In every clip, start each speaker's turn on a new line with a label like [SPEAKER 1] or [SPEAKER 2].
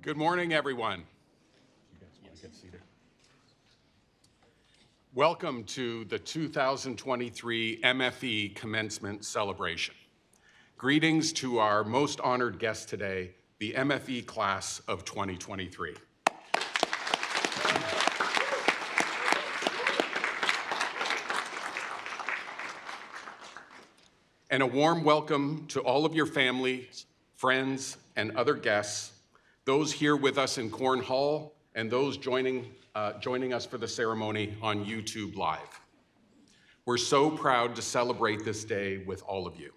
[SPEAKER 1] Good morning, everyone. You guys want to get seated? Welcome to the 2023 MFE Commencement Celebration. Greetings to our most honored guest today, the MFE class of 2023. And a warm welcome to all of your families, friends, and other guests, those here with us in Corn Hall, and those joining us for the ceremony on YouTube Live. We're so proud to celebrate this day with all of you.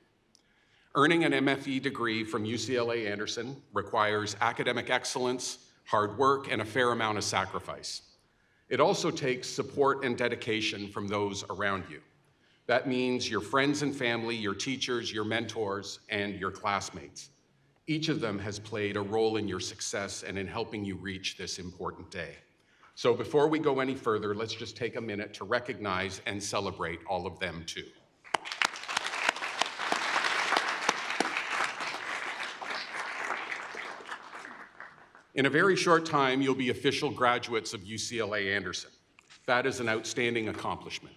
[SPEAKER 1] Earning an MFE degree from UCLA Anderson requires academic excellence, hard work, and a fair amount of sacrifice. It also takes support and dedication from those around you. That means your friends and family, your teachers, your mentors, and your classmates. Each of them has played a role in your success and in helping you reach this important day. So before we go any further, let's just take a minute to recognize and celebrate all of them too. In a very short time, you'll be official graduates of UCLA Anderson. That is an outstanding accomplishment.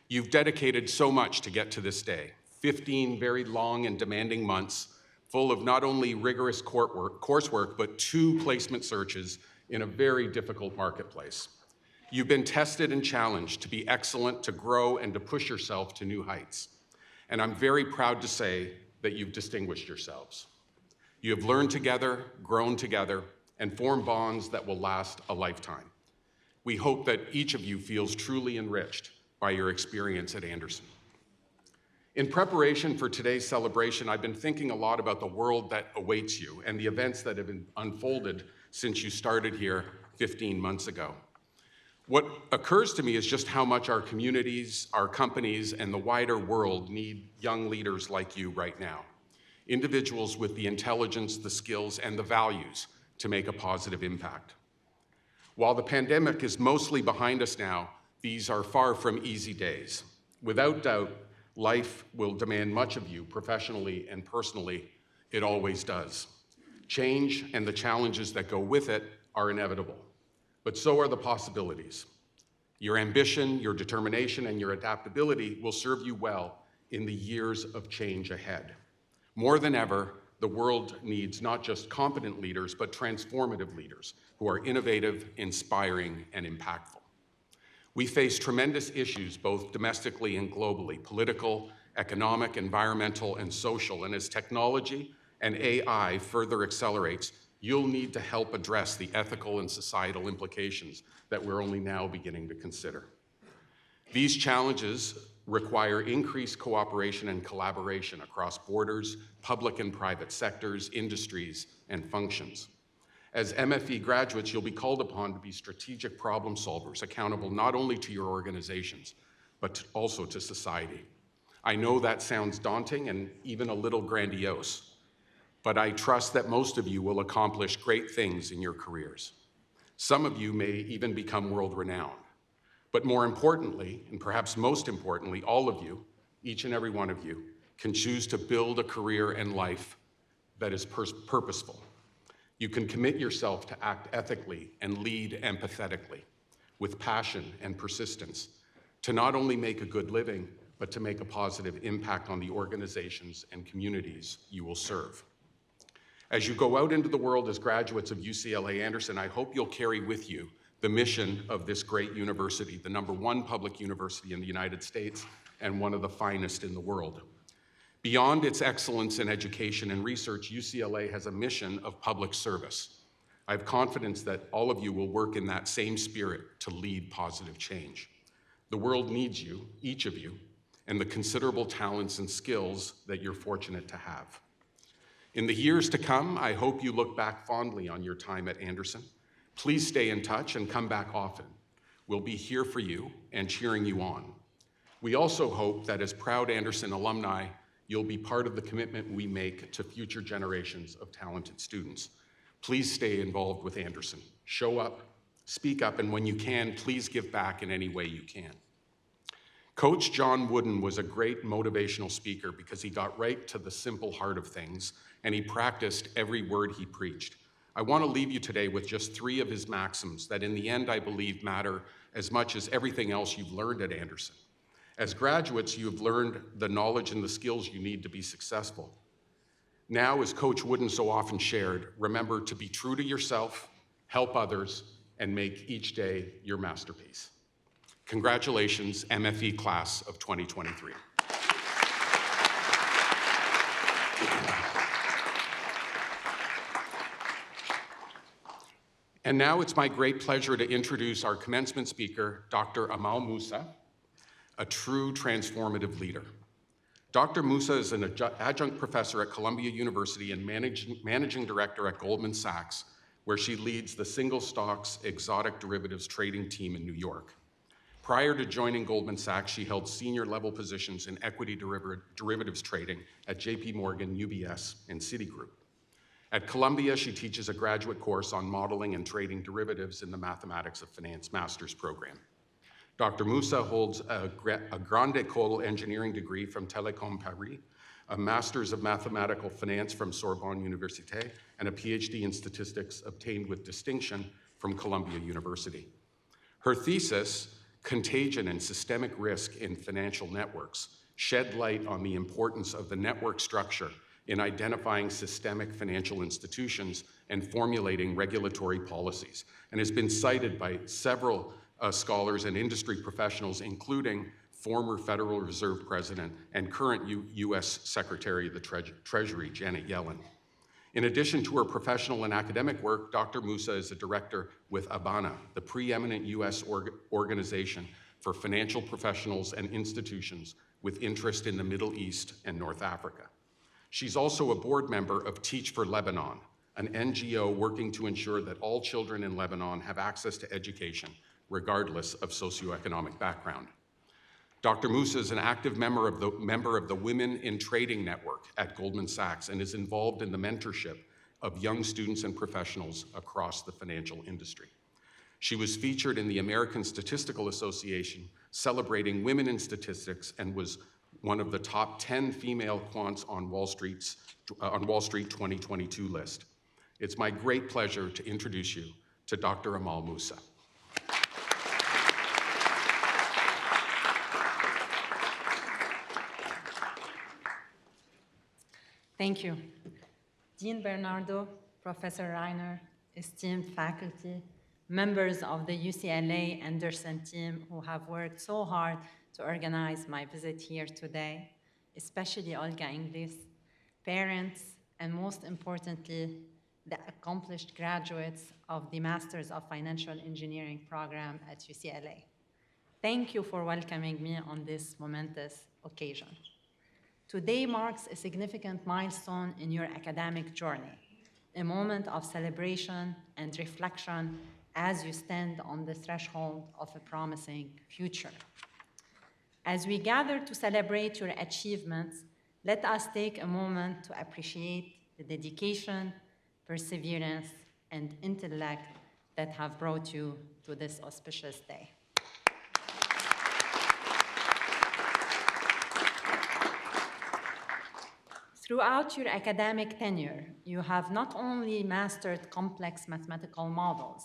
[SPEAKER 1] You've dedicated so much to get to this day, 15 very long and demanding months, full of not only rigorous coursework, but 2 placement searches in a very difficult marketplace. You've been tested and challenged to be excellent, to grow, and to push yourself to new heights. And I'm very proud to say that you've distinguished yourselves. You have learned together, grown together, and formed bonds that will last a lifetime. We hope that each of you feels truly enriched by your experience at Anderson. In preparation for today's celebration, I've been thinking a lot about the world that awaits you and the events that have been unfolded since you started here 15 months ago. What occurs to me is just how much our communities, our companies, and the wider world need young leaders like you right now. Individuals with the intelligence, the skills, and the values to make a positive impact. While the pandemic is mostly behind us now, these are far from easy days. Without doubt, life will demand much of you professionally and personally. It always does. Change and the challenges that go with it are inevitable, but so are the possibilities. Your ambition, your determination, and your adaptability will serve you well in the years of change ahead. More than ever, the world needs not just competent leaders, but transformative leaders who are innovative, inspiring, and impactful. We face tremendous issues, both domestically and globally, political, economic, environmental, and social. And as technology and AI further accelerates, you'll need to help address the ethical and societal implications that we're only now beginning to consider. These challenges require increased cooperation and collaboration across borders, public and private sectors, industries, and functions. As MFE graduates, you'll be called upon to be strategic problem solvers, accountable not only to your organizations, but also to society. I know that sounds daunting and even a little grandiose, but I trust that most of you will accomplish great things in your careers. Some of you may even become world-renowned. But more importantly, and perhaps most importantly, all of you, each and every one of you, can choose to build a career and life that is purposeful. You can commit yourself to act ethically and lead empathetically, with passion and persistence, to not only make a good living, but to make a positive impact on the organizations and communities you will serve. As you go out into the world as graduates of UCLA Anderson, I hope you'll carry with you the mission of this great university, the #1 public university in the United States and one of the finest in the world. Beyond its excellence in education and research, UCLA has a mission of public service. I have confidence that all of you will work in that same spirit to lead positive change. The world needs you, each of you, and the considerable talents and skills that you're fortunate to have. In the years to come, I hope you look back fondly on your time at Anderson. Please stay in touch and come back often. We'll be here for you and cheering you on. We also hope that as proud Anderson alumni, you'll be part of the commitment we make to future generations of talented students. Please stay involved with Anderson. Show up, speak up, and when you can, please give back in any way you can. Coach John Wooden was a great motivational speaker because he got right to the simple heart of things, and he practiced every word he preached. I want to leave you today with just 3 of his maxims that in the end I believe matter as much as everything else you've learned at Anderson. As graduates, you have learned the knowledge and the skills you need to be successful. Now, as Coach Wooden so often shared, remember to be true to yourself, help others, and make each day your masterpiece. Congratulations, MFE class of 2023. And now it's my great pleasure to introduce our commencement speaker, Dr. Amal Musa, a true transformative leader. Dr. Musa is an adjunct professor at Columbia University and managing director at Goldman Sachs, where she leads the single stocks exotic derivatives trading team in New York. Prior to joining Goldman Sachs, she held senior level positions in equity derivatives trading at JP Morgan, UBS, and Citigroup. At Columbia, she teaches a graduate course on modeling and trading derivatives in the Mathematics of Finance master's program. Dr. Musa holds a Grande École engineering degree from Télécom Paris, a master's of mathematical finance from Sorbonne Université, and a PhD in statistics obtained with distinction from Columbia University. Her thesis, Contagion and Systemic Risk in Financial Networks, shed light on the importance of the network structure in identifying systemic financial institutions and formulating regulatory policies, and has been cited by several scholars and industry professionals, including former Federal Reserve President and current US Secretary of the Treasury, Janet Yellen. In addition to her professional and academic work, Dr. Musa is a director with Abana, the preeminent US organization for financial professionals and institutions with interest in the Middle East and North Africa. She's also a board member of Teach for Lebanon, an NGO working to ensure that all children in Lebanon have access to education, regardless of socioeconomic background. Dr. Musa is an active member of the Women in Trading Network at Goldman Sachs and is involved in the mentorship of young students and professionals across the financial industry. She was featured in the American Statistical Association celebrating women in statistics and was one of the top 10 female quants on Wall Street 2022 list. It's my great pleasure to introduce you to Dr. Amal Musa.
[SPEAKER 2] Thank you. Dean Bernardo, Professor Reiner, esteemed faculty, members of the UCLA Anderson team who have worked so hard to organize my visit here today, especially Olga Inglis, parents, and most importantly, the accomplished graduates of the Masters of Financial Engineering program at UCLA. Thank you for welcoming me on this momentous occasion. Today marks a significant milestone in your academic journey, a moment of celebration and reflection as you stand on the threshold of a promising future. As we gather to celebrate your achievements, let us take a moment to appreciate the dedication, perseverance, and intellect that have brought you to this auspicious day. Throughout your academic tenure, you have not only mastered complex mathematical models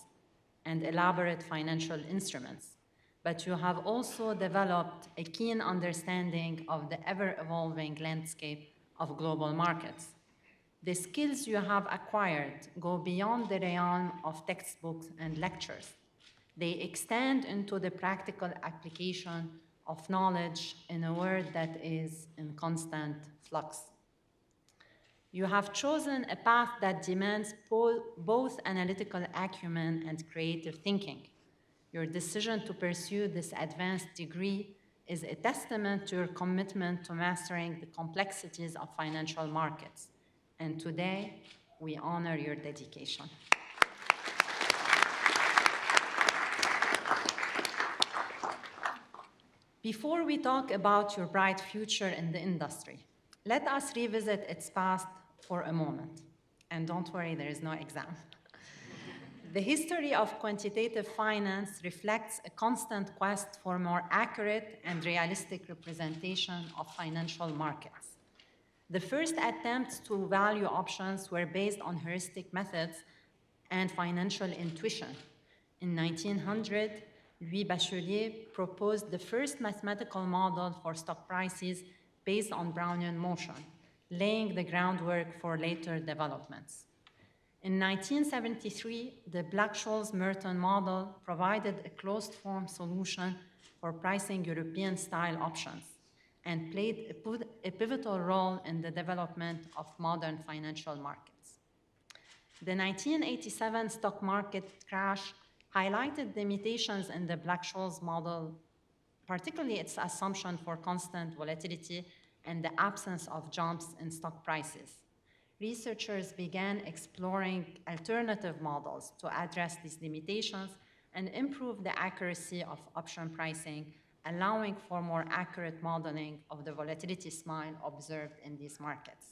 [SPEAKER 2] and elaborate financial instruments, but you have also developed a keen understanding of the ever-evolving landscape of global markets. The skills you have acquired go beyond the realm of textbooks and lectures. They extend into the practical application of knowledge in a world that is in constant flux. You have chosen a path that demands both analytical acumen and creative thinking. Your decision to pursue this advanced degree is a testament to your commitment to mastering the complexities of financial markets. And today, we honor your dedication. Before we talk about your bright future in the industry, let us revisit its past for a moment. And don't worry, there is no exam. The history of quantitative finance reflects a constant quest for more accurate and realistic representation of financial markets. The first attempts to value options were based on heuristic methods and financial intuition. In 1900, Louis Bachelier proposed the first mathematical model for stock prices based on Brownian motion, laying the groundwork for later developments. In 1973, the Black-Scholes-Merton model provided a closed-form solution for pricing European-style options and played a pivotal role in the development of modern financial markets. The 1987 stock market crash highlighted the limitations in the Black-Scholes model, particularly its assumption for constant volatility and the absence of jumps in stock prices. Researchers began exploring alternative models to address these limitations and improve the accuracy of option pricing, allowing for more accurate modeling of the volatility smile observed in these markets.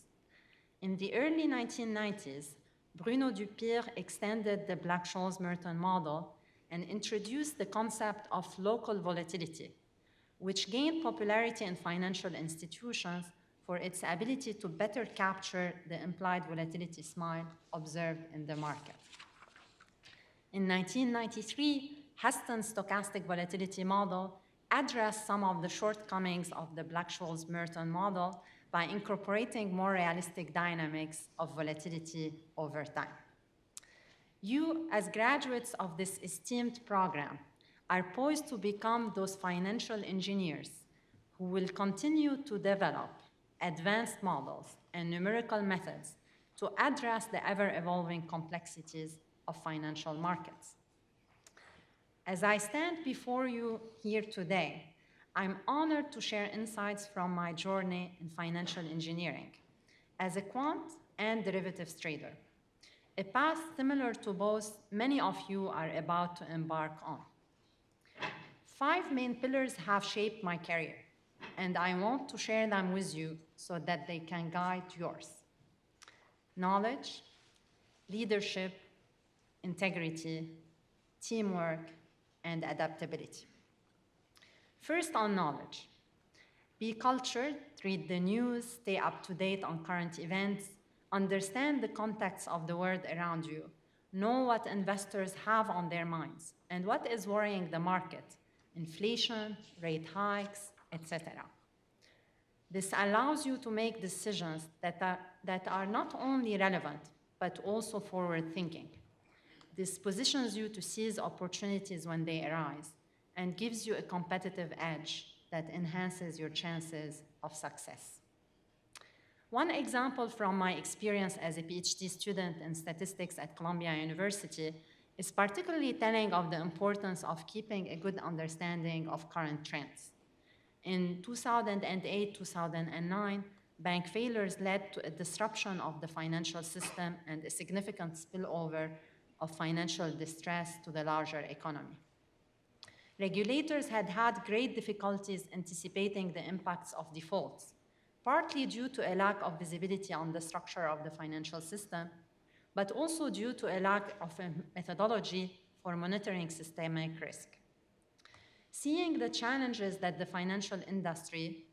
[SPEAKER 2] In the early 1990s, Bruno Dupire extended the Black-Scholes-Merton model and introduced the concept of local volatility, which gained popularity in financial institutions for its ability to better capture the implied volatility smile observed in the market. In 1993, Heston's stochastic volatility model addressed some of the shortcomings of the Black-Scholes-Merton model by incorporating more realistic dynamics of volatility over time. You, as graduates of this esteemed program, are poised to become those financial engineers who will continue to develop advanced models and numerical methods to address the ever-evolving complexities of financial markets. As I stand before you here today, I'm honored to share insights from my journey in financial engineering as a quant and derivatives trader, a path similar to both many of you are about to embark on. 5 main pillars have shaped my career, and I want to share them with you so that they can guide yours. Knowledge, leadership, integrity, teamwork, and adaptability. First, on knowledge. Be cultured, read the news, stay up to date on current events, understand the context of the world around you, know what investors have on their minds, and what is worrying the market, inflation, rate hikes, etc. This allows you to make decisions that are not only relevant, but also forward-thinking. This positions you to seize opportunities when they arise and gives you a competitive edge that enhances your chances of success. One example from my experience as a PhD student in statistics at Columbia University is particularly telling of the importance of keeping a good understanding of current trends. In 2008-2009, bank failures led to a disruption of the financial system and a significant spillover of financial distress to the larger economy. Regulators had had great difficulties anticipating the impacts of defaults, partly due to a lack of visibility on the structure of the financial system, but also due to a lack of a methodology for monitoring systemic risk. Seeing the challenges that the financial industry,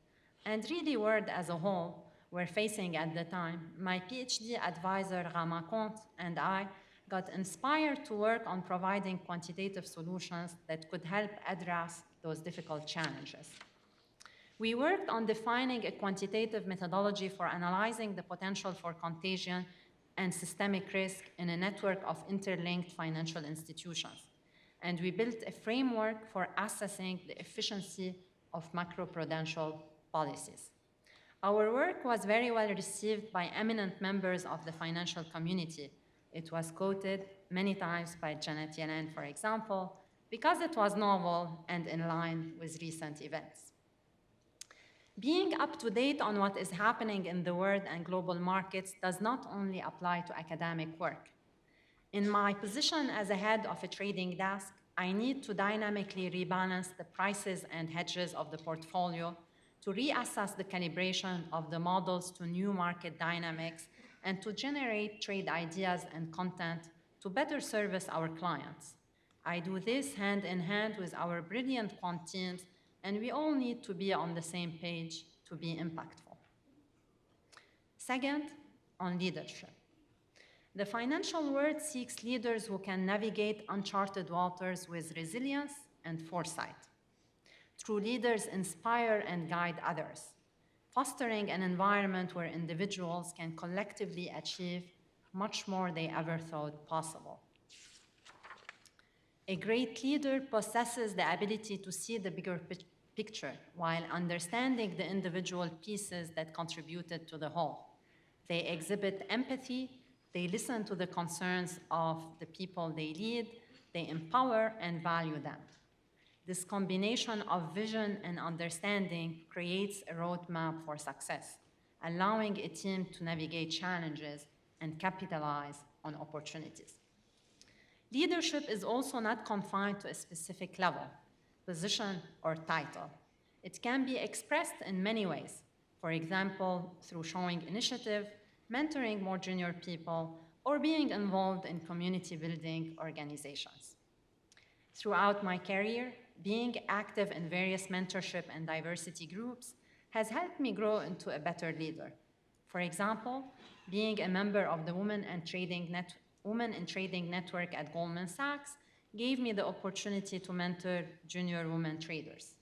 [SPEAKER 2] and really world as a whole, were facing at the time, my PhD advisor, Rama Comte, and I got inspired to work on providing quantitative solutions that could help address those difficult challenges. We worked on defining a quantitative methodology for analyzing the potential for contagion and systemic risk in a network of interlinked financial institutions. And we built a framework for assessing the efficiency of macroprudential policies. Our work was very well received by eminent members of the financial community. It was quoted many times by Janet Yellen, for example, because it was novel and in line with recent events. Being up to date on what is happening in the world and global markets does not only apply to academic work. In my position as a head of a trading desk, I need to dynamically rebalance the prices and hedges of the portfolio to reassess the calibration of the models to new market dynamics and to generate trade ideas and content to better service our clients. I do this hand in hand with our brilliant quant teams, and we all need to be on the same page to be impactful. Second, on leadership. The financial world seeks leaders who can navigate uncharted waters with resilience and foresight. True leaders inspire and guide others, fostering an environment where individuals can collectively achieve much more they ever thought possible. A great leader possesses the ability to see the bigger picture while understanding the individual pieces that contributed to the whole. They exhibit empathy, they listen to the concerns of the people they lead, they empower and value them. This combination of vision and understanding creates a roadmap for success, allowing a team to navigate challenges and capitalize on opportunities. Leadership is also not confined to a specific level, position, or title. It can be expressed in many ways. For example, through showing initiative, mentoring more junior people, or being involved in community building organizations. Throughout my career, being active in various mentorship and diversity groups has helped me grow into a better leader. For example, being a member of the Women in Trading Network at Goldman Sachs gave me the opportunity to mentor junior women traders.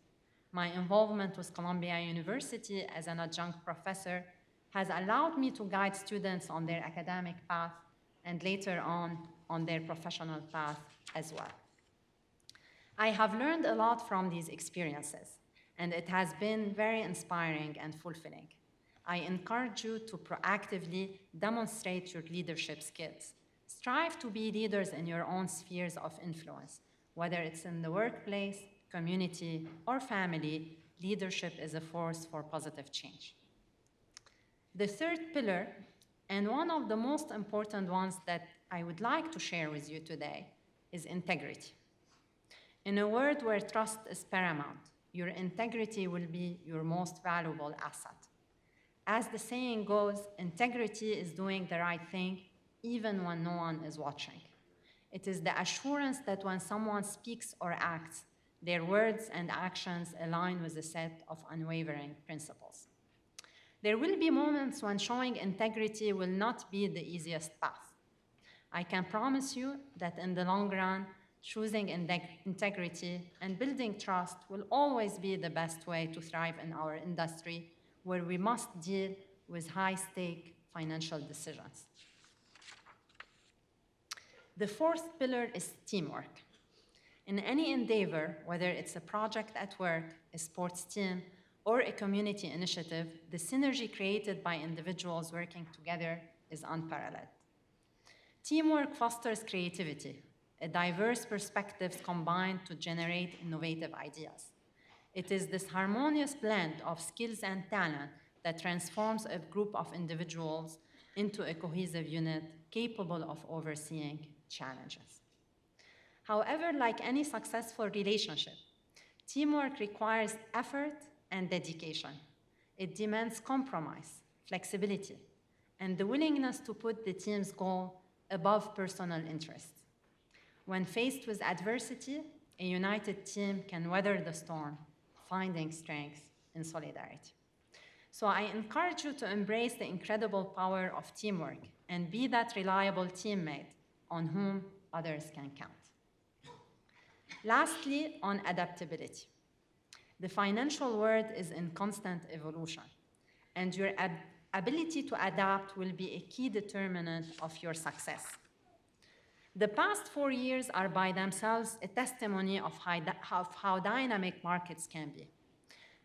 [SPEAKER 2] My involvement with Columbia University as an adjunct professor has allowed me to guide students on their academic path and later on their professional path as well. I have learned a lot from these experiences, and it has been very inspiring and fulfilling. I encourage you to proactively demonstrate your leadership skills. Strive to be leaders in your own spheres of influence. Whether it's in the workplace, community, or family, leadership is a force for positive change. The third pillar, and one of the most important ones that I would like to share with you today, is integrity. In a world where trust is paramount, your integrity will be your most valuable asset. As the saying goes, integrity is doing the right thing even when no one is watching. It is the assurance that when someone speaks or acts, their words and actions align with a set of unwavering principles. There will be moments when showing integrity will not be the easiest path. I can promise you that in the long run, choosing integrity and building trust will always be the best way to thrive in our industry, where we must deal with high-stake financial decisions. The fourth pillar is teamwork. In any endeavor, whether it's a project at work, a sports team, or a community initiative, the synergy created by individuals working together is unparalleled. Teamwork fosters creativity, a diverse perspectives combined to generate innovative ideas. It is this harmonious blend of skills and talent that transforms a group of individuals into a cohesive unit capable of overseeing challenges. However, like any successful relationship, teamwork requires effort and dedication. It demands compromise, flexibility, and the willingness to put the team's goal above personal interests. When faced with adversity, a united team can weather the storm, finding strength in solidarity. So I encourage you to embrace the incredible power of teamwork and be that reliable teammate on whom others can count. Lastly, on adaptability. The financial world is in constant evolution, and your ability to adapt will be a key determinant of your success. The past 4 years are by themselves a testimony of how dynamic markets can be.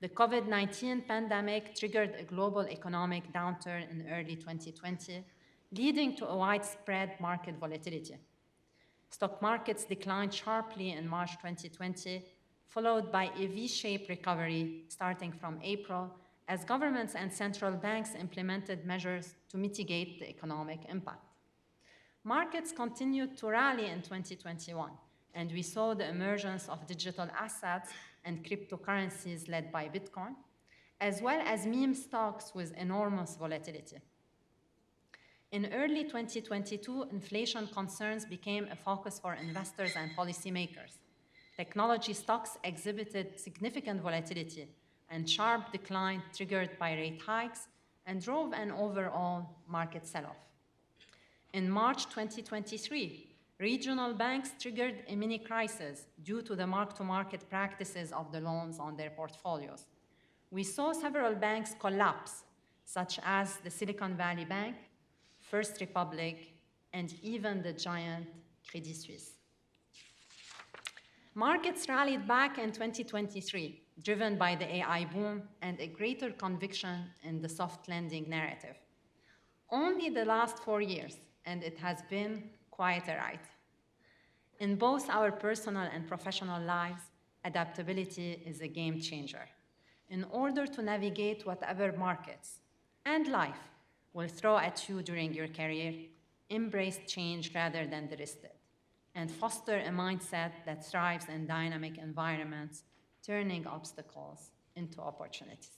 [SPEAKER 2] The COVID-19 pandemic triggered a global economic downturn in early 2020, leading to a widespread market volatility. Stock markets declined sharply in March 2020, followed by a V-shaped recovery starting from April as governments and central banks implemented measures to mitigate the economic impact. Markets continued to rally in 2021, and we saw the emergence of digital assets and cryptocurrencies led by Bitcoin, as well as meme stocks with enormous volatility. In early 2022, inflation concerns became a focus for investors and policymakers. Technology stocks exhibited significant volatility and sharp decline triggered by rate hikes and drove an overall market sell-off. In March 2023, regional banks triggered a mini crisis due to the mark-to-market practices of the loans on their portfolios. We saw several banks collapse, such as the Silicon Valley Bank, First Republic, and even the giant Credit Suisse. Markets rallied back in 2023, driven by the AI boom and a greater conviction in the soft landing narrative. Only the last 4 years, and it has been quite a ride. In both our personal and professional lives, adaptability is a game changer. In order to navigate whatever markets and life will throw at you during your career, embrace change rather than resist it, and foster a mindset that thrives in dynamic environments, turning obstacles into opportunities.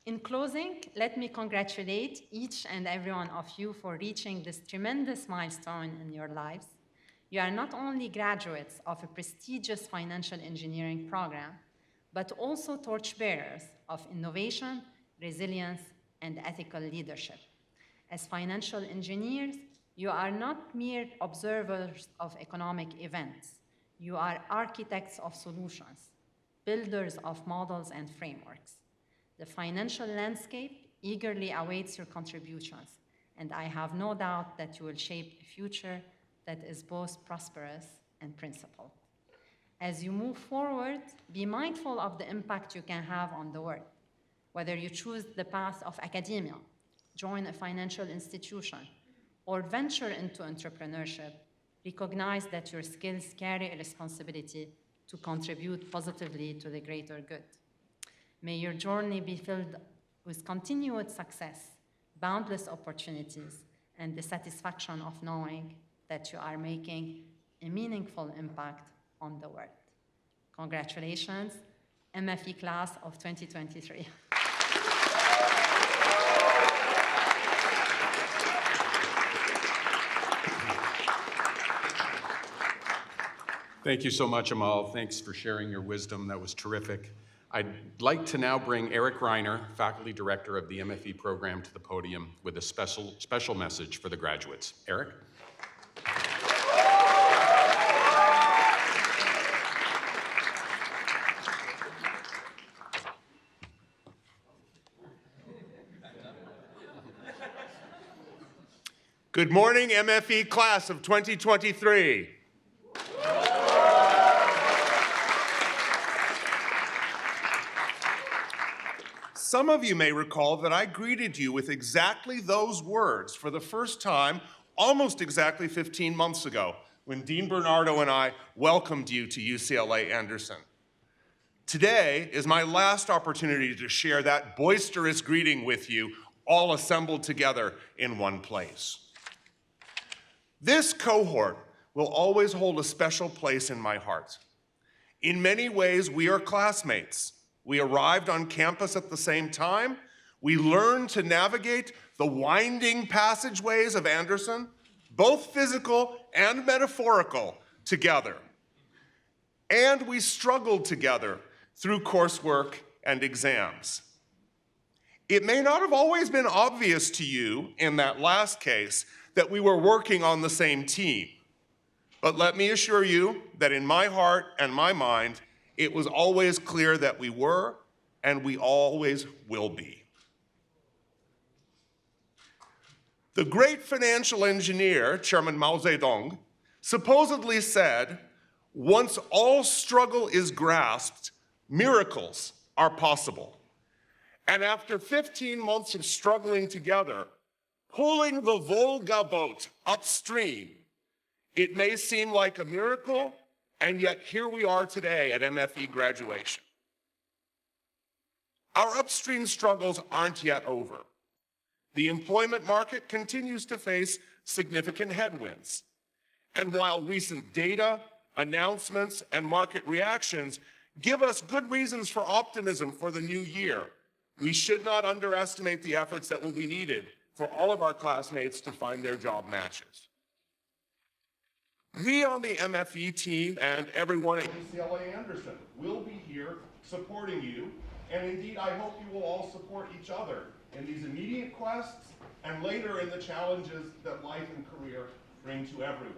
[SPEAKER 2] In closing, let me congratulate each and every one of you for reaching this tremendous milestone in your lives. You are not only graduates of a prestigious financial engineering program, but also torchbearers of innovation, resilience, and ethical leadership. As financial engineers, you are not mere observers of economic events. You are architects of solutions, builders of models and frameworks. The financial landscape eagerly awaits your contributions, and I have no doubt that you will shape a future that is both prosperous and principled. As you move forward, be mindful of the impact you can have on the world. Whether you choose the path of academia, join a financial institution, or venture into entrepreneurship, recognize that your skills carry a responsibility to contribute positively to the greater good. May your journey be filled with continued success, boundless opportunities, and the satisfaction of knowing that you are making a meaningful impact on the world. Congratulations, MFE class of 2023.
[SPEAKER 1] Thank you so much, Amal. Thanks for sharing your wisdom. That was terrific. I'd like to now bring Eric Reiner, Faculty Director of the MFE program, to the podium with a special message for the graduates. Eric?
[SPEAKER 3] Good morning, MFE class of 2023. Some of you may recall that I greeted you with exactly those words for the first time almost exactly 15 months ago when Dean Bernardo and I welcomed you to UCLA Anderson. Today is my last opportunity to share that boisterous greeting with you, all assembled together in one place. This cohort will always hold a special place in my heart. In many ways, we are classmates. We arrived on campus at the same time. We learned to navigate the winding passageways of Anderson, both physical and metaphorical, together. And we struggled together through coursework and exams. It may not have always been obvious to you in that last case that we were working on the same team. But let me assure you that in my heart and my mind, it was always clear that we were, and we always will be. The great financial engineer, Chairman Mao Zedong, supposedly said, "Once all struggle is grasped, miracles are possible." And after 15 months of struggling together, pulling the Volga boat upstream, it may seem like a miracle, and yet here we are today at MFE graduation. Our upstream struggles aren't yet over. The employment market continues to face significant headwinds. And while recent data, announcements, and market reactions give us good reasons for optimism for the new year, we should not underestimate the efforts that will be needed for all of our classmates to find their job matches. We on the MFE team and everyone at UCLA Anderson will be here supporting you, and indeed I hope you will all support each other in these immediate quests and later in the challenges that life and career bring to everyone.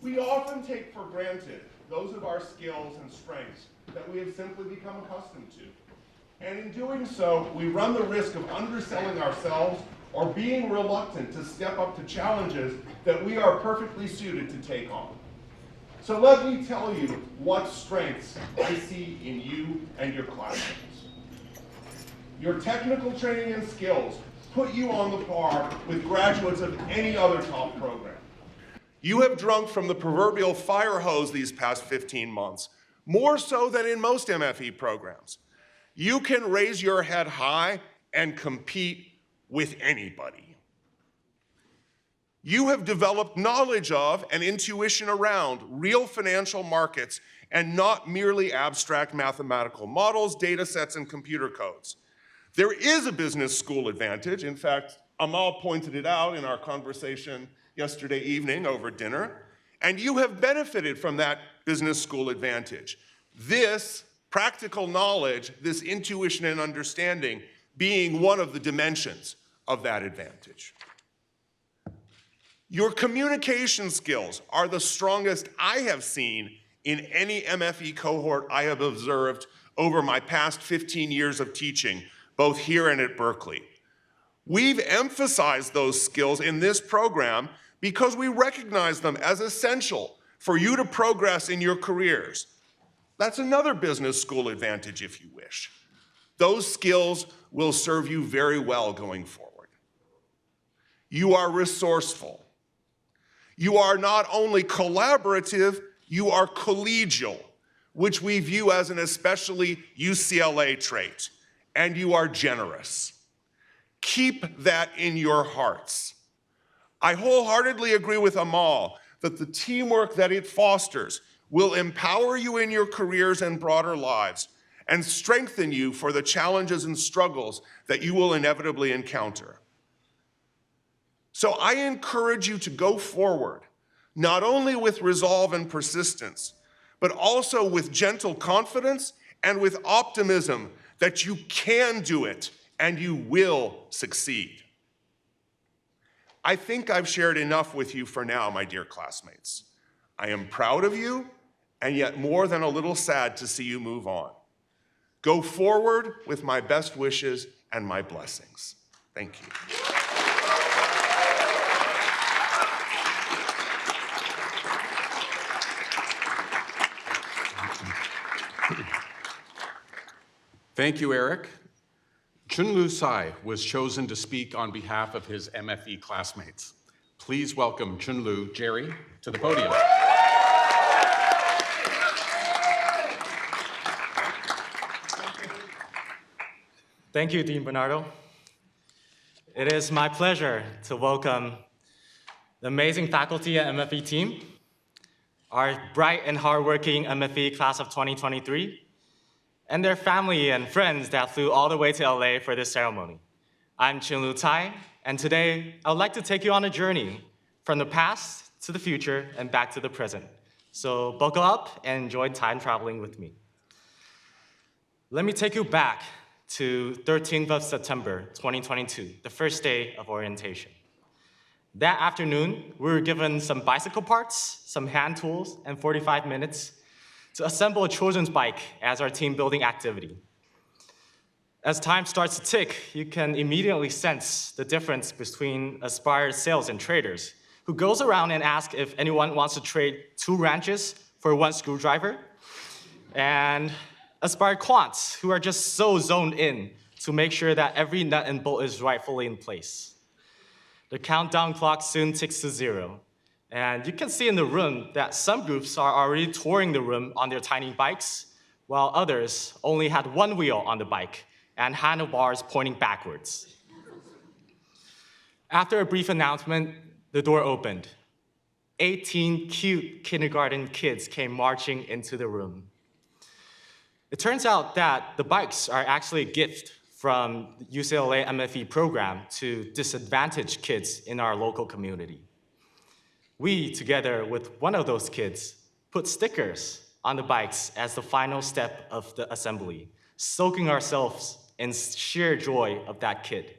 [SPEAKER 3] We often take for granted those of our skills and strengths that we have simply become accustomed to. And in doing so, we run the risk of underselling ourselves or being reluctant to step up to challenges that we are perfectly suited to take on. So let me tell you what strengths I see in you and your classmates. Your technical training and skills put you on the par with graduates of any other top program. You have drunk from the proverbial fire hose these past 15 months, more so than in most MFE programs. You can raise your head high and compete with anybody. You have developed knowledge of and intuition around real financial markets and not merely abstract mathematical models, data sets, and computer codes. There is a business school advantage. In fact, Amal pointed it out in our conversation yesterday evening over dinner, and you have benefited from that business school advantage. This practical knowledge, this intuition and understanding being one of the dimensions of that advantage. Your communication skills are the strongest I have seen in any MFE cohort I have observed over my past 15 years of teaching, both here and at Berkeley. We've emphasized those skills in this program because we recognize them as essential for you to progress in your careers. That's another business school advantage if you wish. Those skills will serve you very well going forward. You are resourceful. You are not only collaborative, you are collegial, which we view as an especially UCLA trait, and you are generous. Keep that in your hearts. I wholeheartedly agree with Amal that the teamwork that it fosters will empower you in your careers and broader lives and strengthen you for the challenges and struggles that you will inevitably encounter. So I encourage you to go forward, not only with resolve and persistence, but also with gentle confidence and with optimism that you can do it and you will succeed. I think I've shared enough with you for now, my dear classmates. I am proud of you, and yet more than a little sad to see you move on. Go forward with my best wishes and my blessings. Thank you.
[SPEAKER 1] Thank you, Eric. Chunlu Sai was chosen to speak on behalf of his MFE classmates. Please welcome Chunlu Jerry to the podium.
[SPEAKER 4] Thank you, Dean Bernardo. It is my pleasure to welcome the amazing faculty and MFE team, our bright and hardworking MFE class of 2023, and their family and friends that flew all the way to LA for this ceremony. I'm Chunlu Tai, and today I would like to take you on a journey from the past to the future and back to the present. So buckle up and enjoy time traveling with me. Let me take you back to 13th of September, 2022, the first day of orientation. That afternoon, we were given some bicycle parts, some hand tools, and 45 minutes to assemble a children's bike as our team building activity. As time starts to tick, you can immediately sense the difference between Aspire's sales and traders, who goes around and asks if anyone wants to trade 2 wrenches for 1 screwdriver, and Aspire quants, who are just so zoned in to make sure that every nut and bolt is rightfully in place. The countdown clock soon ticks to 0. And you can see in the room that some groups are already touring the room on their tiny bikes, while others only had 1 wheel on the bike and handlebars pointing backwards. After a brief announcement, the door opened. 18 cute kindergarten kids came marching into the room. It turns out that the bikes are actually a gift from the UCLA MFE program to disadvantaged kids in our local community. We, together with one of those kids, put stickers on the bikes as the final step of the assembly, soaking ourselves in sheer joy of that kid.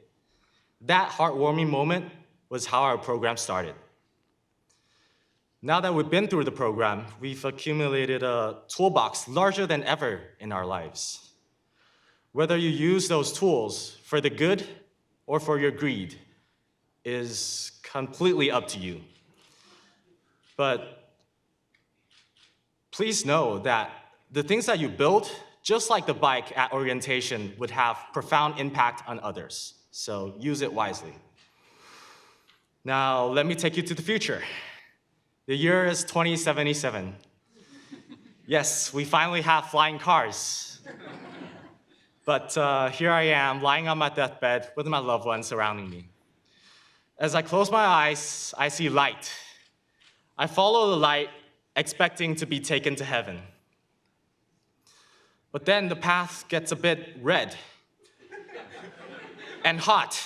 [SPEAKER 4] That heartwarming moment was how our program started. Now that we've been through the program, we've accumulated a toolbox larger than ever in our lives. Whether you use those tools for the good or for your greed is completely up to you. But please know that the things that you build, just like the bike at orientation, would have profound impact on others. So use it wisely. Now, let me take you to the future. The year is 2077. Yes, we finally have flying cars. But here I am, lying on my deathbed with my loved ones surrounding me. As I close my eyes, I see light. I follow the light, expecting to be taken to heaven. But then the path gets a bit red and hot.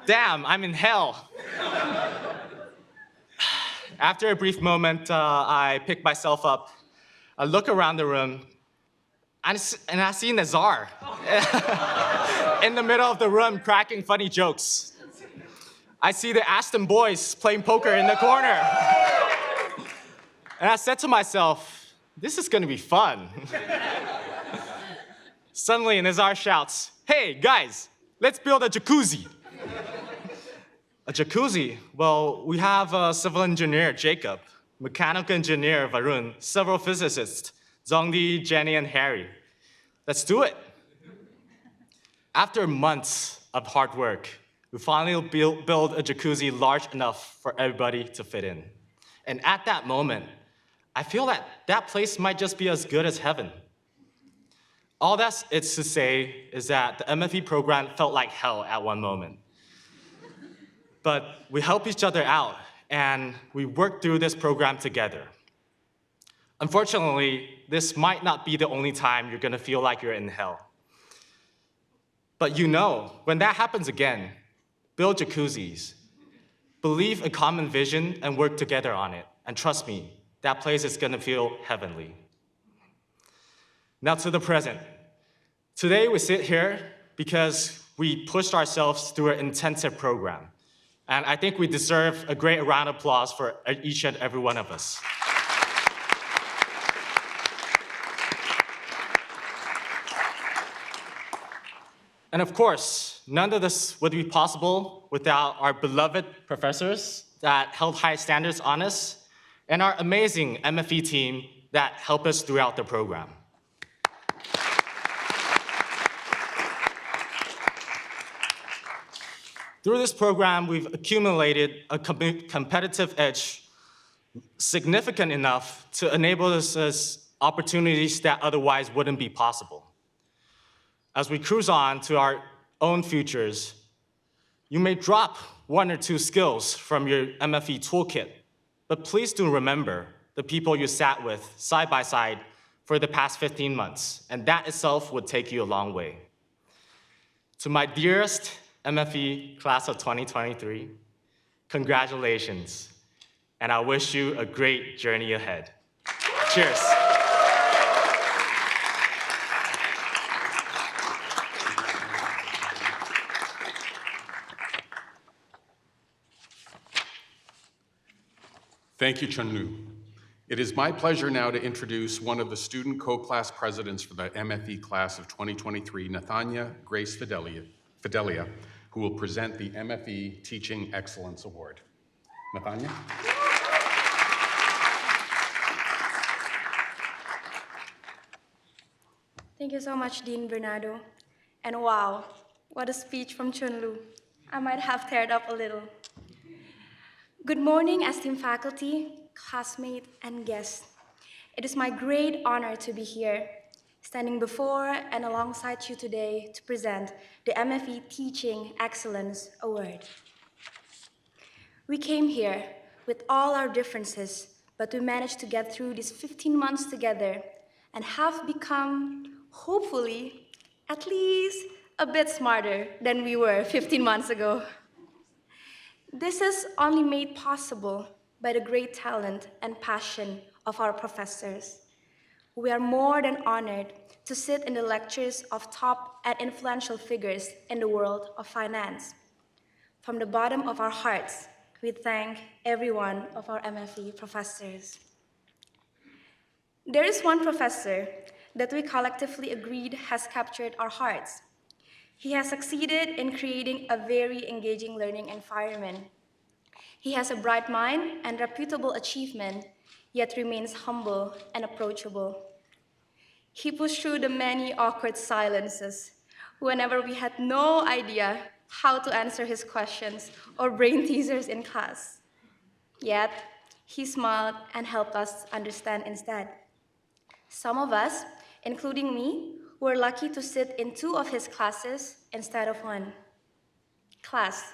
[SPEAKER 4] Damn, I'm in hell. After a brief moment, I pick myself up. I look around the room, and I see Nazar in the middle of the room cracking funny jokes. I see the Aston boys playing poker in the corner. And I said to myself, this is gonna be fun. Suddenly, Nazar shouts, "Hey, guys, let's build a jacuzzi." A jacuzzi? Well, we have a civil engineer, Jacob, mechanical engineer, Varun, several physicists, Zongdi, Jenny, and Harry. Let's do it. After months of hard work, we finally build a jacuzzi large enough for everybody to fit in. And at that moment, I feel that that place might just be as good as heaven. All that's it's to say is that the MFE program felt like hell at one moment. But we help each other out, and we work through this program together. Unfortunately, this might not be the only time you're gonna feel like you're in hell. But you know, when that happens again, build jacuzzis, believe a common vision, and work together on it. And trust me, that place is gonna feel heavenly. Now to the present. Today we sit here because we pushed ourselves through an intensive program. And I think we deserve a great round of applause for each and every one of us. And of course, none of this would be possible without our beloved professors that held high standards on us, and our amazing MFE team that helped us throughout the program. Through this program, we've accumulated a competitive edge significant enough to enable us opportunities that otherwise wouldn't be possible. As we cruise on to our own futures, you may drop one or two skills from your MFE toolkit, but please do remember the people you sat with side by side for the past 15 months, and that itself would take you a long way. To my dearest MFE class of 2023, congratulations, and I wish you a great journey ahead. Cheers.
[SPEAKER 1] Thank you, Chunlu. It is my pleasure now to introduce one of the student co-class presidents for the MFE class of 2023, Nathania Grace Fidelia, who will present the MFE Teaching Excellence Award. Nathania?
[SPEAKER 5] Thank you so much, Dean Bernardo. And wow, what a speech from Chunlu. I might have teared up a little. Good morning, esteemed faculty, classmates, and guests. It is my great honor to be here, standing before and alongside you today to present the MFE Teaching Excellence Award. We came here with all our differences, but we managed to get through these 15 months together and have become, hopefully, at least a bit smarter than we were 15 months ago. This is only made possible by the great talent and passion of our professors. We are more than honored to sit in the lectures of top and influential figures in the world of finance. From the bottom of our hearts, we thank every one of our MFE professors. There is one professor that we collectively agreed has captured our hearts. He has succeeded in creating a very engaging learning environment. He has a bright mind and reputable achievement, yet remains humble and approachable. He pushed through the many awkward silences whenever we had no idea how to answer his questions or brain teasers in class. Yet, he smiled and helped us understand instead. Some of us, including me, were lucky to sit in 2 of his classes instead of 1. Class,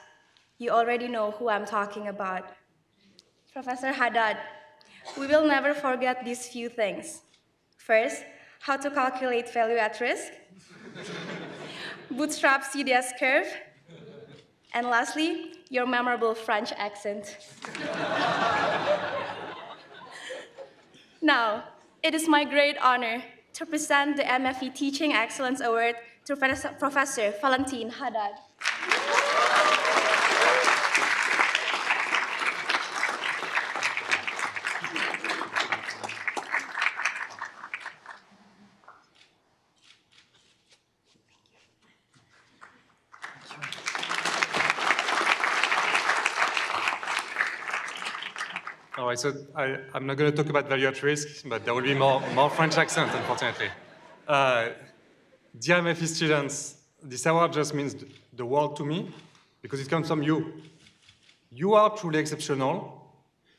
[SPEAKER 5] you already know who I'm talking about. Professor Haddad, we will never forget these few things. First, how to calculate value at risk, bootstrap CDS curve, and lastly, your memorable French accent. Now, it is my great honor to present the MFE Teaching Excellence Award to Professor Valentine Haddad.
[SPEAKER 6] All right, so I'm not going to talk about value at risk, but there will be more French accent, unfortunately. Dear MFE students, this award just means the world to me because it comes from you. You are truly exceptional,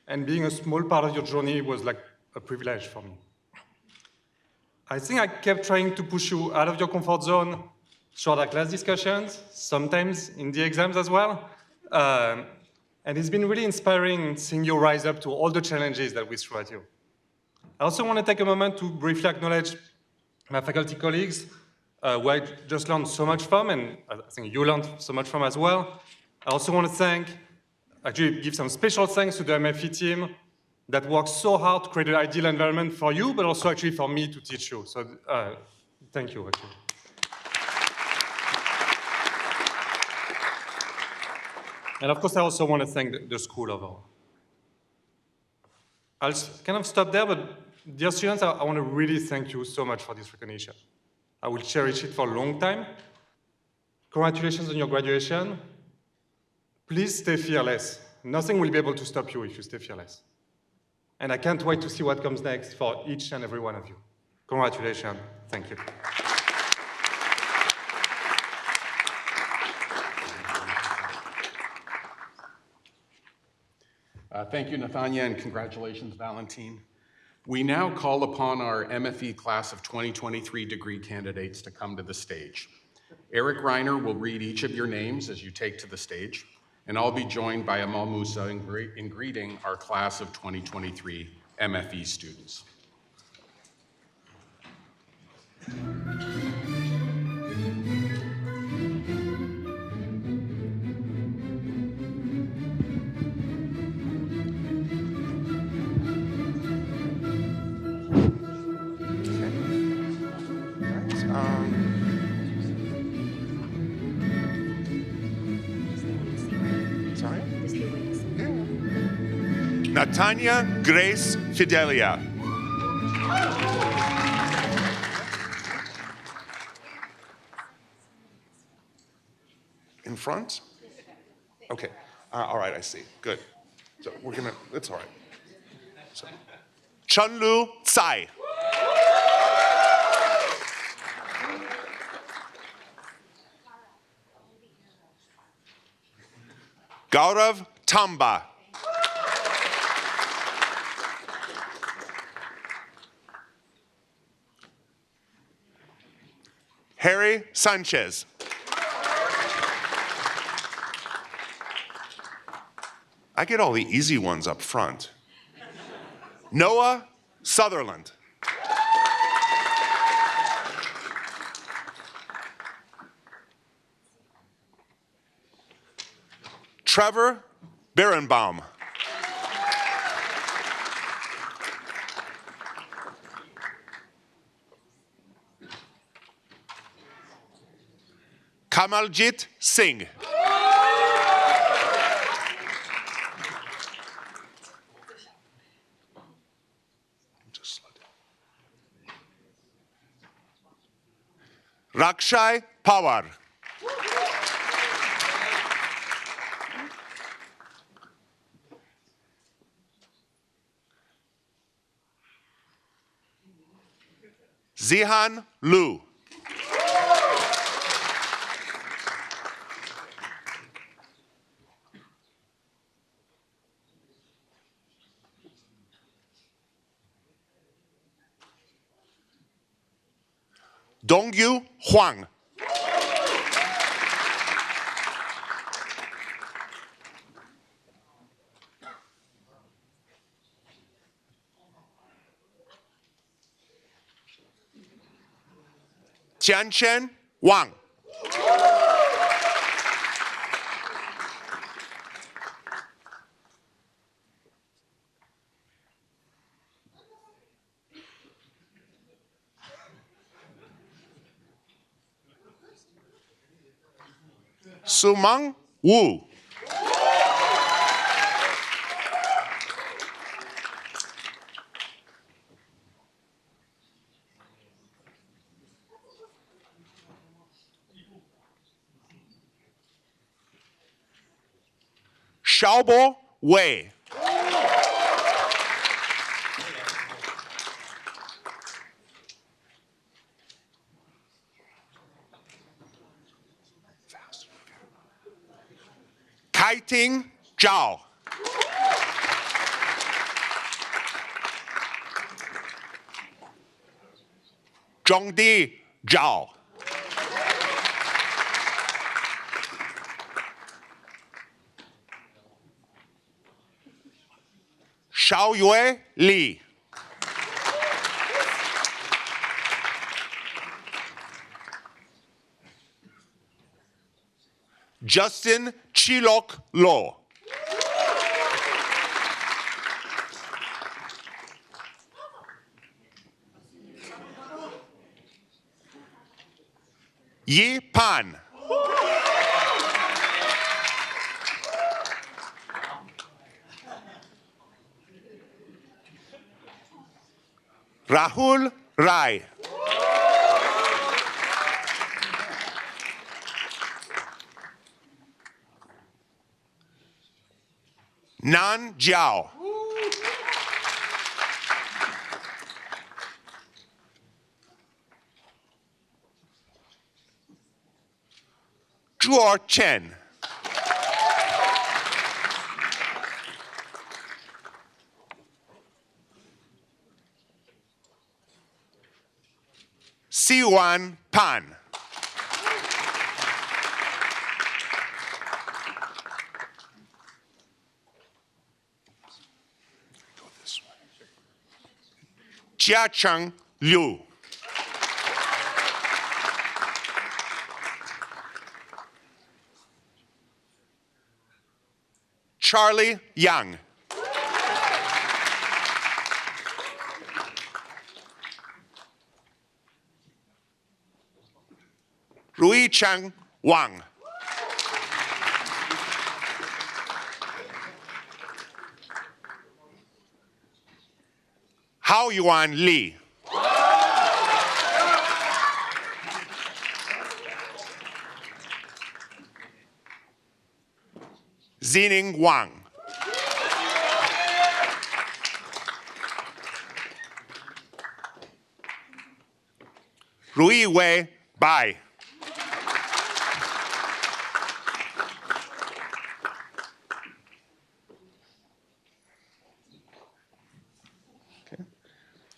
[SPEAKER 6] and being a small part of your journey was like a privilege for me. I think I kept trying to push you out of your comfort zone, shorter class discussions, sometimes in the exams as well. And it's been really inspiring seeing you rise up to all the challenges that we threw at you. I also want to take a moment to briefly acknowledge my faculty colleagues, who I just learned so much from, and I think you learned so much from as well. I also want to give some special thanks to the MFE team that worked so hard to create an ideal environment for you, but also actually for me to teach you. So thank you, actually. And of course, I also want to thank the school overall. I'll kind of stop there, but dear students, I want to really thank you so much for this recognition. I will cherish it for a long time. Congratulations on your graduation. Please stay fearless. Nothing will be able to stop you if you stay fearless. And I can't wait to see what comes next for each and every one of you. Congratulations. Thank you.
[SPEAKER 1] Thank you, Nathania, and congratulations, Valentine. We now call upon our MFE class of 2023 degree candidates to come to the stage. Eric Reiner will read each of your names as you take to the stage, and I'll be joined by Amal Musa in greeting our class of 2023 MFE students.
[SPEAKER 3] Natanya Grace Fidelia. In front? Okay. All right, I see. Good. So we're gonna, it's all right. So, Chunlu Tsai. Gaurav Tamba. Harry Sanchez. I get all the easy ones up front. Noah Sutherland. Trevor Berenbaum. Kamaljit Singh. Rakshai Pawar. Zihan Lu. Dongyu Huang. Tianchen Wang. Sumang Wu. Xiaobo Wei. Kaiting Zhao. Zhongdi Zhao. Xiaoyue Li. Justin Chilok Lo. Yi Pan. Rahul Rai. Nan Jiao. Zhuo Chen. Siwan Pan. Jiacheng Liu. Charlie Yang. Rui Chang Wang. Hao Yuan Li. Zining Wang. Rui Wei Bai.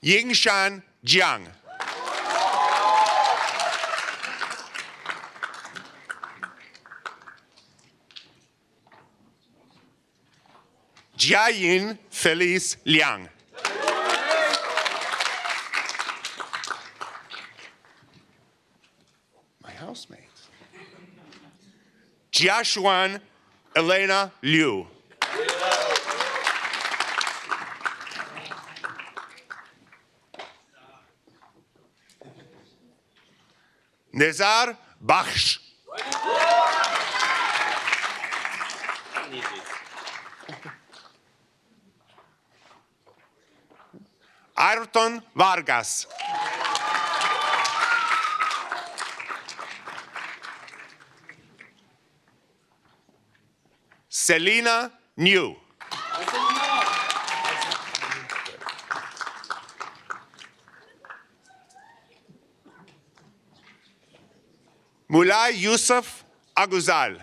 [SPEAKER 3] Yingshan Jiang. Jiayin Felice Liang. My housemate. Jiashuan Elena Liu. Nizar Bakhsh. Ayrton Vargas. Selena New. Mulay Yusuf Aguzal.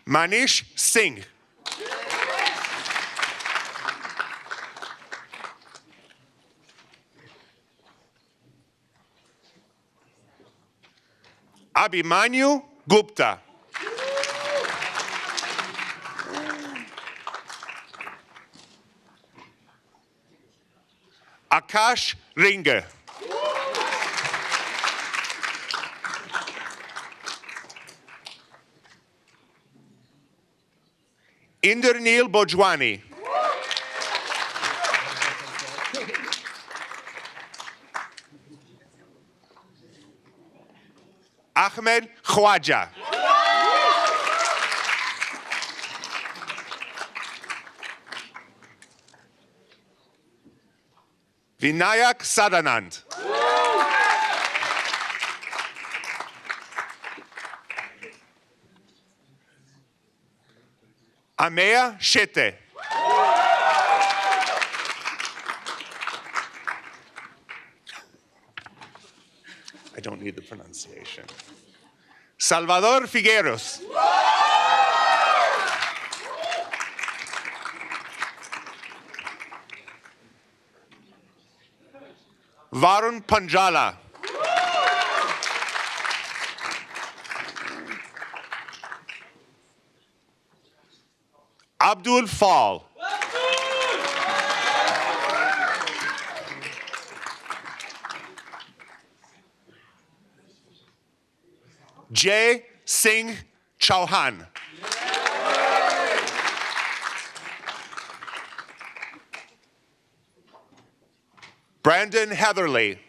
[SPEAKER 3] Manish Singh. Abhimanyu Gupta. Akash Ringe. Indranil Bojwani. Ahmed Khwaja. Vinayak Sadanand. Amea Shete. I don't need the pronunciation. Salvador Figueros. Varun Panjala. Abdul Fall. Jay Singh Chauhan. Brandon Heatherly.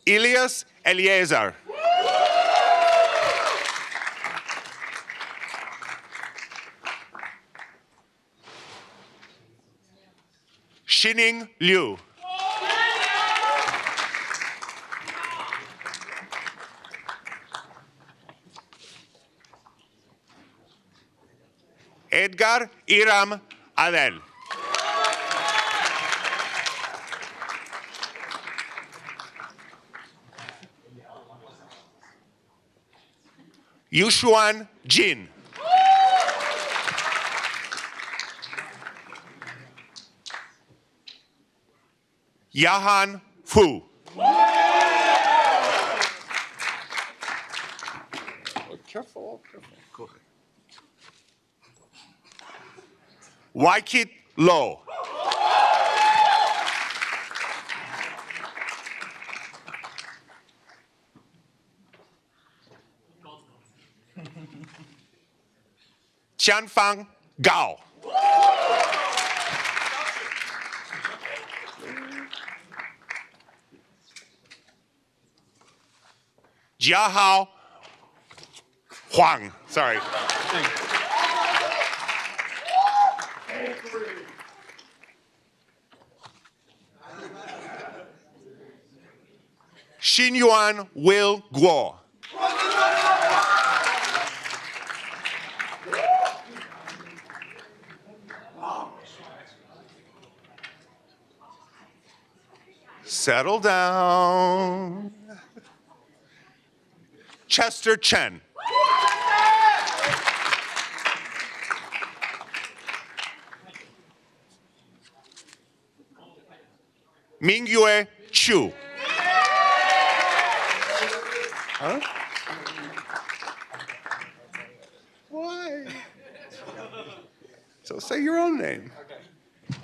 [SPEAKER 3] Elias Eliezer. Shining Liu. Edgar Iram Adel. Yushuan Jin. Yahan Fu. Careful, careful. Go ahead. Waikit Lo. Tianfang Gao. Jiahao Huang. Sorry. Xinyuan Will Guo. Settle down. Chester Chen. Mingyue Chu. Huh? Why? So say your own name.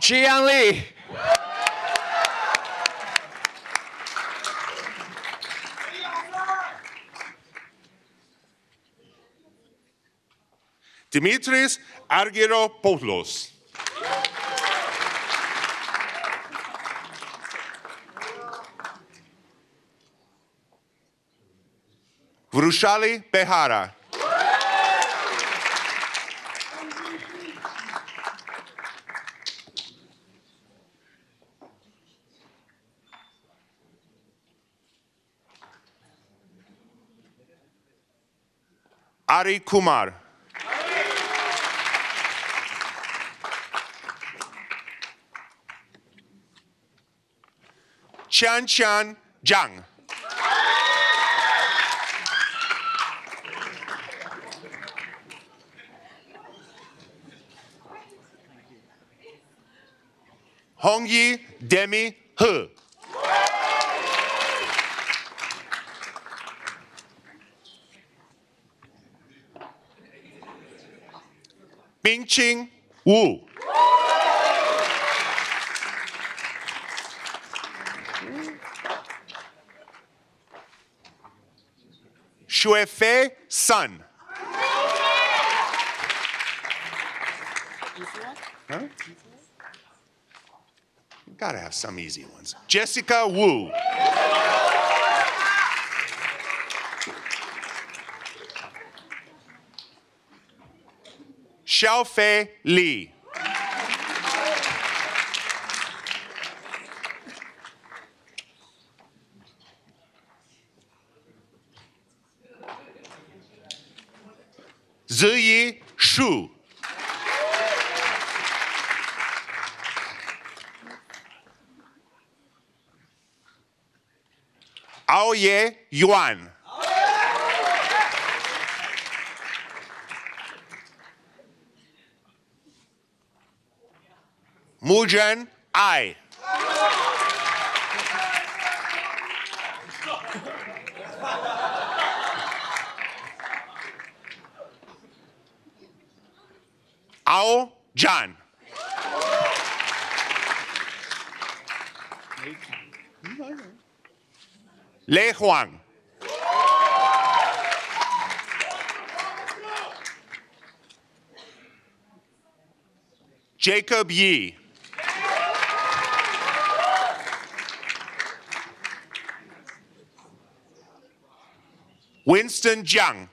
[SPEAKER 7] Jian Li.
[SPEAKER 3] Dimitris Argyropoulos. Vrushali Behara. Ari Kumar. Chan Chan Jang. Hongyi Demi He. Bingqing Wu. Shuefei Sun. Huh? Gotta have some easy ones. Jessica Wu. Xiaofei Li. Ziyi Shu. Aoye Yuan. Mujan Ai. Ao Jan. Lei Huang. Jacob Yi. Winston Jiang.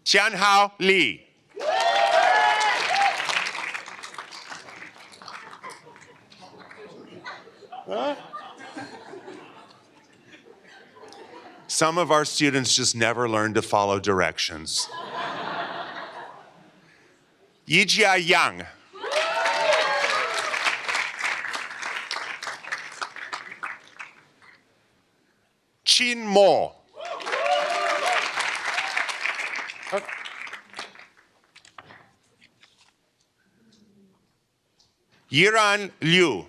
[SPEAKER 3] Tianhao Li. Some of our students just never learn to follow directions. Yijia Yang. Qin Mo. Yiran Liu.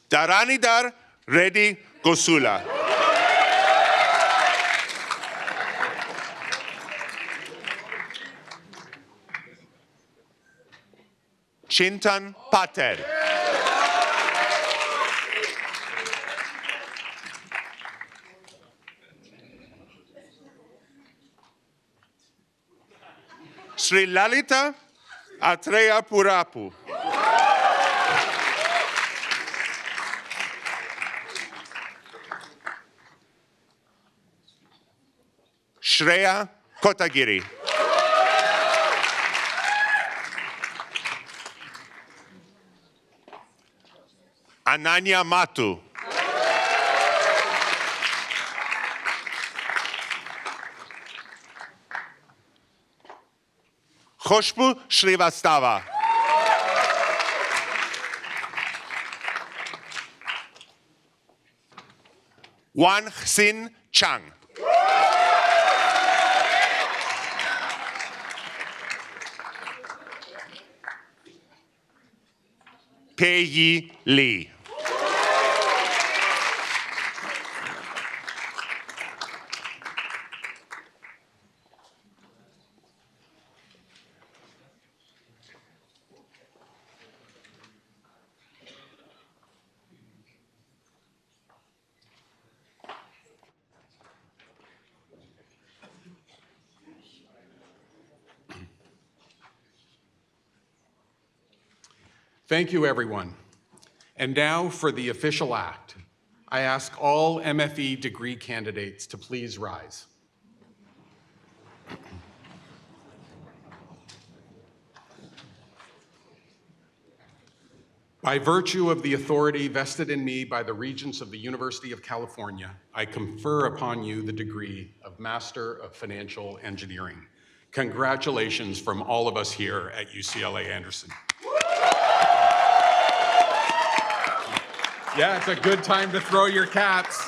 [SPEAKER 3] Daranidar Reddy Gosula. Chintan Patel. Sri Lalita Atreya Purapu. Shreya Kotagiri. Ananya Matu. Khoshbu Shrivastava. Wan Xin Chang. Pei Yi Lee.
[SPEAKER 1] Thank you, everyone. And now for the official act. I ask all MFE degree candidates to please rise. By virtue of the authority vested in me by the Regents of the University of California, I confer upon you the degree of Master of Financial Engineering. Congratulations from all of us here at UCLA Anderson. Yeah, it's a good time to throw your caps.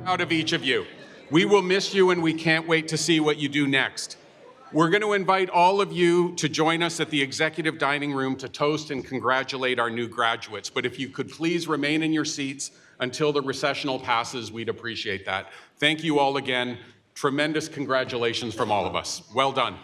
[SPEAKER 1] Proud of each of you. We will miss you and we can't wait to see what you do next. We're going to invite all of you to join us at the executive dining room to toast and congratulate our new graduates. But if you could please remain in your seats until the recessional passes, we'd appreciate that. Thank you all again. Tremendous congratulations from all of us. Well done.